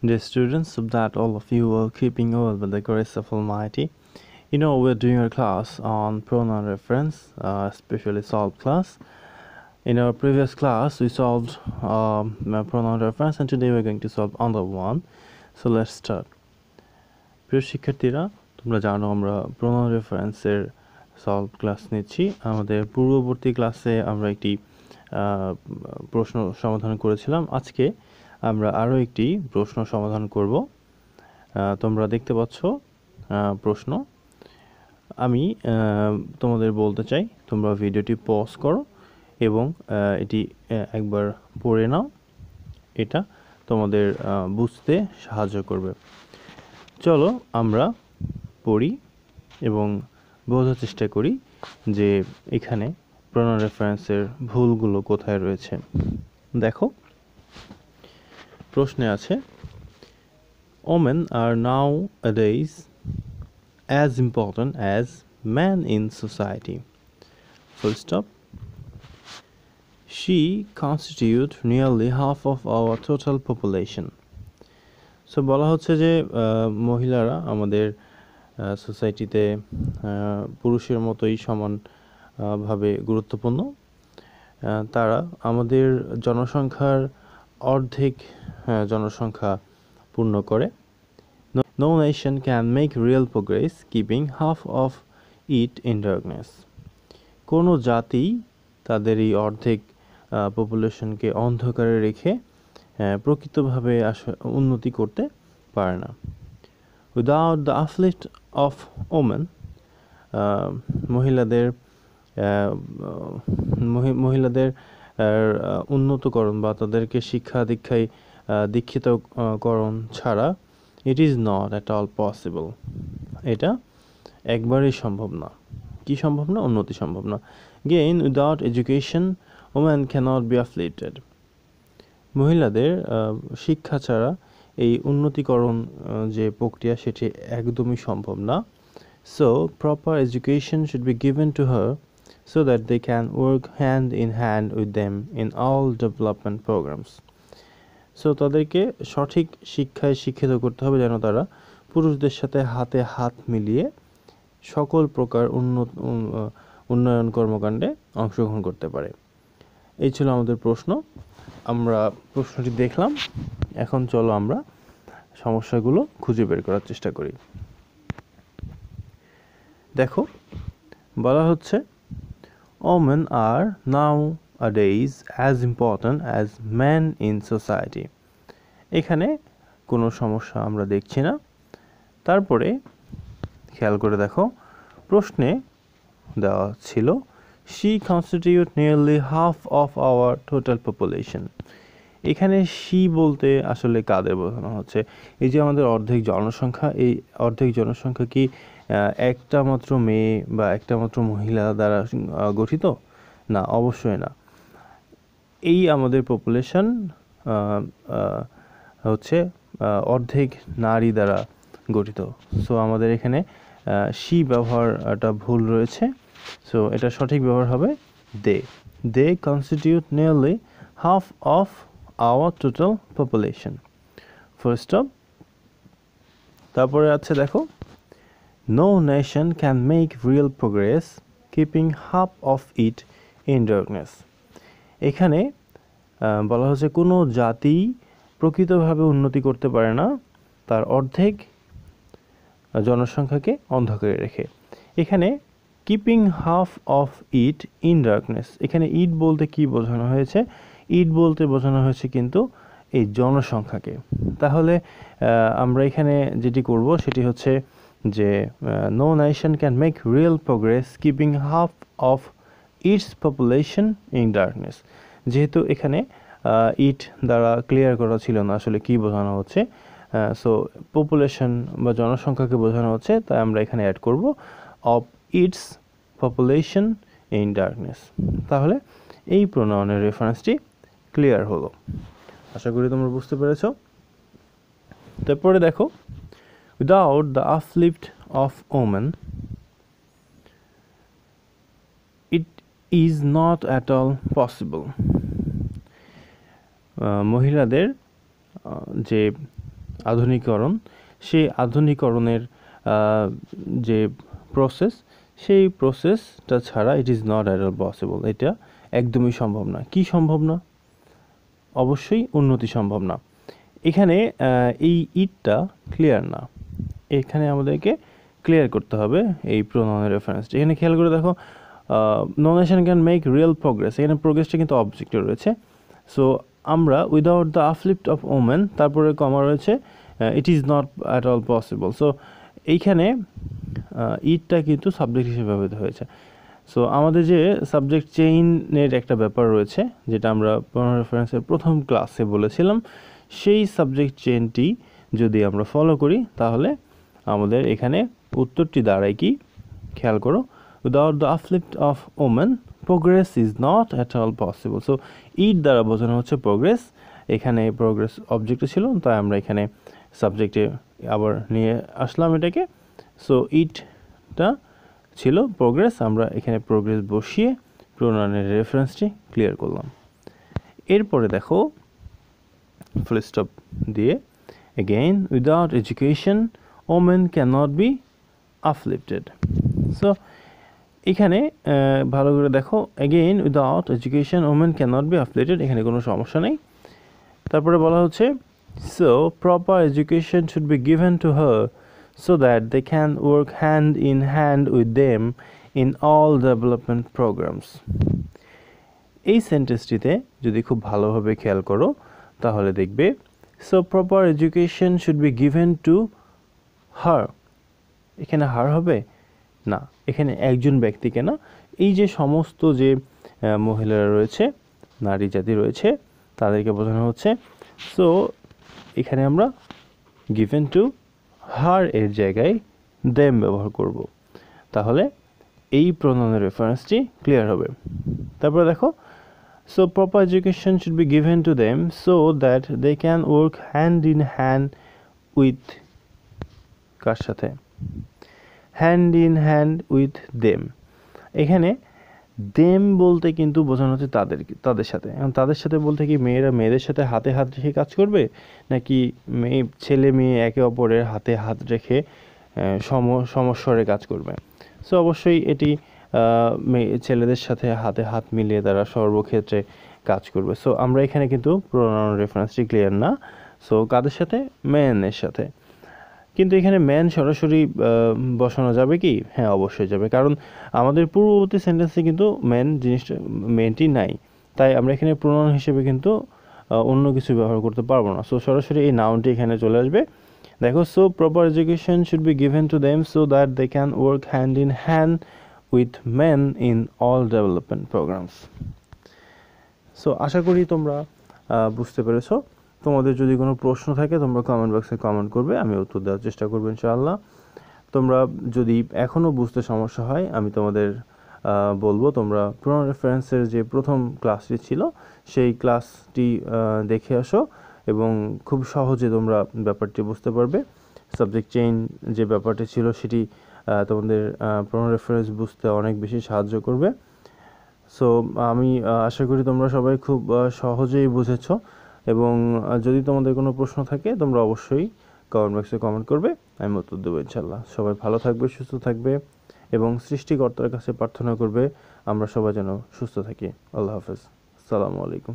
Dear students, hope that all of you are keeping well by the grace of Almighty. We're doing our class on pronoun reference, especially solved class. In our previous class, we solved pronoun reference, and today we're going to solve another one. So let's start. প্রিয় শিক্ষার্থীরা, তোমরা জানো আমরা pronoun রেফারেন্সের solve class নিচ্ছি। আমাদের পূর্ববর্তী ক্লাসে আমরা একটি প্রশ্ন সমাধান করেছিলাম। আজকে আমরা আরও একটি প্রশ্ন সমাধান করব। তোমরা দেখতে পাচ্ছ প্রশ্ন। আমি তোমাদের বলতে চাই তোমরা ভিডিওটি পজ করো এবং এটি একবার পড়ে নাও। এটা তোমাদের বুঝতে সাহায্য করবে। চলো আমরা পড়ি এবং বোঝার চেষ্টা করি যে এখানে প্রোনাউন রেফারেন্সের ভুলগুলো কোথায় রয়েছে। দেখো, প্রশ্নে আছে women are nowadays as important as men in society. Full stop. She constitute nearly half of our total population. So বলা হচ্ছে যে মহিলারা আমাদের সোসাইটিতে পুরুষের মতোই সমানভাবে গুরুত্বপূর্ণ। তারা আমাদের জনসংখ্যার অর্ধেক জনসংখ্যা পূর্ণ করে। No nation can make real progress keeping half of it in darkness. কোনো জাতি তাদের এই অর্ধেক পপুলেশনকে অন্ধকারে রেখে প্রকৃতভাবে উন্নতি করতে পারে না। Without the uplift of women, মহিলাদের উন্নতকরণ বা তাদেরকে শিক্ষা দীক্ষায় দীক্ষিতকরণ ছাড়া it is not at all possible. এটা একবারেই সম্ভব না। কি সম্ভব না? উন্নতি সম্ভব না। Again, without education, women cannot be uplifted. মহিলাদের শিক্ষা ছাড়া এই উন্নতিকরণ যে প্রক্রিয়া সেটি একদমই সম্ভব না। So, proper education should be given to her so that they can work hand in hand with them in all development programs. So, তাদেরকে সঠিক শিক্ষায় শিক্ষিত করতে হবে যেন তারা পুরুষদের সাথে হাতে হাত মিলিয়ে সকল প্রকার উন্নয়ন কর্মকাণ্ডে অংশগ্রহণ করতে পারে। এই ছিল আমাদের প্রশ্ন। আমরা প্রশ্নটি দেখলাম। এখন চলো আমরা সমস্যাগুলো খুঁজে বের করার চেষ্টা করি। দেখো, বলা হচ্ছে women are nowadays as important as men in society. এখানে কোনো সমস্যা আমরা দেখছি না। তারপরে খেয়াল করে দেখো, প্রশ্নে দেওয়া ছিল she constitute nearly half of our total population. এখানে she বলতে আসলে কাদের বোঝানো হচ্ছে? এই যে আমাদের অর্ধেক জনসংখ্যা, এই অর্ধেক জনসংখ্যা কি একটা মাত্র মেয়ে বা একটা মাত্র মহিলা দ্বারা গঠিত? না, অবশ্যই না। এই আমাদের পপুলেশন হচ্ছে অর্ধেক নারী দ্বারা গঠিত। সো আমাদের এখানে she ব্যবহারটা ভুল রয়েছে। সো এটা সঠিক ব্যবহার হবে they constitute nearly half of our total population. First stop. তারপরে আছে দেখো, no nation can make real progress keeping half of it in darkness. এখানে বলা হচ্ছে কোনো জাতি প্রকৃতভাবে উন্নতি করতে পারে না তার অর্ধেক জনসংখ্যাকে অন্ধকারে রেখে। এখানে keeping half of it in darkness, এখানে ইট বলতে কি বোঝানো হয়েছে? ইট বলতে বোঝানো হয়েছে কিন্তু এই জনসংখ্যাকে। তাহলে আমরা এখানে যেটি করব সেটি হচ্ছে যে no nation can make real progress keeping half of its population in darkness. যেহেতু এখানে ইট দ্বারা ক্লিয়ার করা ছিল না আসলে কি বোঝানো হচ্ছে, সো পপুলেশন বা জনসংখ্যাকে বোঝানো হচ্ছে, তাই আমরা এখানে অ্যাড করব of its population in darkness. তাহলে এই প্রোনাউনের রেফারেন্সটি ক্লিয়ার হলো। আশা করি তোমরা বুঝতে পেরেছ। তারপরে দেখো, without the uplift of women it is not at all possible. মহিলাদের যে আধুনিকরণ, সেই আধুনিকরণের যে প্রসেস, সেই প্রসেসটা ছাড়া ইট is not at all possible, এটা একদমই সম্ভব না। কি সম্ভব না? অবশ্যই উন্নতি সম্ভব না। এখানে এই ইটটা ক্লিয়ার না, এখানে আমাদেরকে ক্লিয়ার করতে হবে এই প্রোনাউনের রেফারেন্সটা। এখানে খেয়াল করে দেখো, no nation can make real progress, এখানে প্রোগ্রেসটা কিন্তু অবজেক্টে রয়েছে। সো আমরা without the uplift of women, তারপরে কমা রয়েছে it is not at all possible. So এইখানে ইটটা কিন্তু সাবজেক্ট হিসেবে ব্যবহৃত হয়েছে। সো আমাদের যে সাবজেক্ট চেইনের একটা ব্যাপার রয়েছে, যেটা আমরা প্রোনাউন রেফারেন্সের প্রথম ক্লাসে বলেছিলাম, সেই সাবজেক্ট চেইনটি যদি আমরা ফলো করি তাহলে আমাদের এখানে উত্তরটি দাঁড়ায় কি? খেয়াল করো, without the uplift of women progress is not at all possible. So it দ্বারা বোঝানো হচ্ছে প্রোগ্রেস, এখানে প্রোগ্রেস অবজেক্টে ছিল, তাই আমরা এখানে সাবজেক্টে আবার নিয়ে আসলাম এটাকে। সো ইটটা ছিল প্রোগ্রেস, আমরা এখানে প্রোগ্রেস বসিয়ে প্রোনাউনের রেফারেন্সটি ক্লিয়ার করলাম। এরপরে দেখো ফুল স্টপ দিয়ে, again without education women cannot be uplifted. So এখানে ভালো করে দেখো, again without education women cannot be uplifted, এখানে কোনো সমস্যা নেই। তারপরে বলা হচ্ছে so proper education should be given to her so that they can work hand in hand with them in all development programs. এই সেন্টেন্সটিতে যদি খুব ভালোভাবে খেয়াল করো তাহলে দেখবে so proper education should be given to her, এখানে হার হবে না, এখানে একজন ব্যক্তিকে না, এই যে সমস্ত যে মহিলারা রয়েছে, নারী জাতি রয়েছে, তাদেরকে বোঝানো হচ্ছে। সো এখানে আমরা গিভেন টু হার এর জায়গায় দেম ব্যবহার করব, তাহলে এই প্রোনাউনের রেফারেন্সটি ক্লিয়ার হবে। তারপরে দেখো, so proper education should be given to them so that they can work hand in hand with, কার সাথে? Hand in hand with them. এখানে দেম বলতে কিন্তু বোঝানো হচ্ছে তাদের সাথে। এখন তাদের সাথে বলতে কি মেয়েরা মেয়েদের সাথে হাতে হাত রেখে কাজ করবে, নাকি ছেলে মেয়ে একে অপরের হাতে হাত রেখে সমস্বরে কাজ করবে? সো অবশ্যই এটি ছেলেদের সাথে হাতে হাত মিলিয়ে তারা সর্বক্ষেত্রে কাজ করবে। সো আমরা এখানে কিন্তু প্রোনাউন রেফারেন্সটি ক্লিয়ার না। সো কাদের সাথে? ম্যানের সাথে। কিন্তু এখানে ম্যান সরাসরি বসানো যাবে কি? হ্যাঁ, অবশ্যই যাবে, কারণ আমাদের পূর্ববর্তী সেন্টেন্সে কিন্তু ম্যান জিনিসটা, মেনটি নাই, তাই আমরা এখানে প্রোনাউন হিসেবে কিন্তু অন্য কিছু ব্যবহার করতে পারবো না। সো সরাসরি এই নাউনটি এখানে চলে আসবে। দেখো, so proper education should be given to them so that they can work hand in hand with men in all development programmes. So আশা করি তোমরা বুঝতে পেরেছো। তোমাদের যদি কোনো প্রশ্ন থাকে তোমরা কমেন্ট বক্সে কমেন্ট করবে, আমি উত্তর দেওয়ার চেষ্টা করবো ইনশাআল্লাহ। তোমরা যদি এখনও বুঝতে সমস্যা হয়, আমি তোমাদের বলবো তোমরা প্রোনাউন রেফারেন্সের যে প্রথম ক্লাসটি ছিল সেই ক্লাসটি দেখে আসো, এবং খুব সহজে তোমরা ব্যাপারটি বুঝতে পারবে। সাবজেক্ট চেইন যে ব্যাপারটি ছিল সেটি তোমাদের প্রোনাউন রেফারেন্স বুঝতে অনেক বেশি সাহায্য করবে। সো আমি আশা করি তোমরা সবাই খুব সহজেই বুঝেছো, এবং যদি তোমাদের কোনো প্রশ্ন থাকে তোমরা অবশ্যই কমেন্ট বক্সে কমেন্ট করবে, আমি উত্তর দেবো ইনশাল্লাহ। সবাই ভালো থাকবে, সুস্থ থাকবে, এবং সৃষ্টিকর্তার কাছে প্রার্থনা করবে আমরা সবাই যেন সুস্থ থাকি। আল্লাহ হাফেজ, আসসালামু আলাইকুম।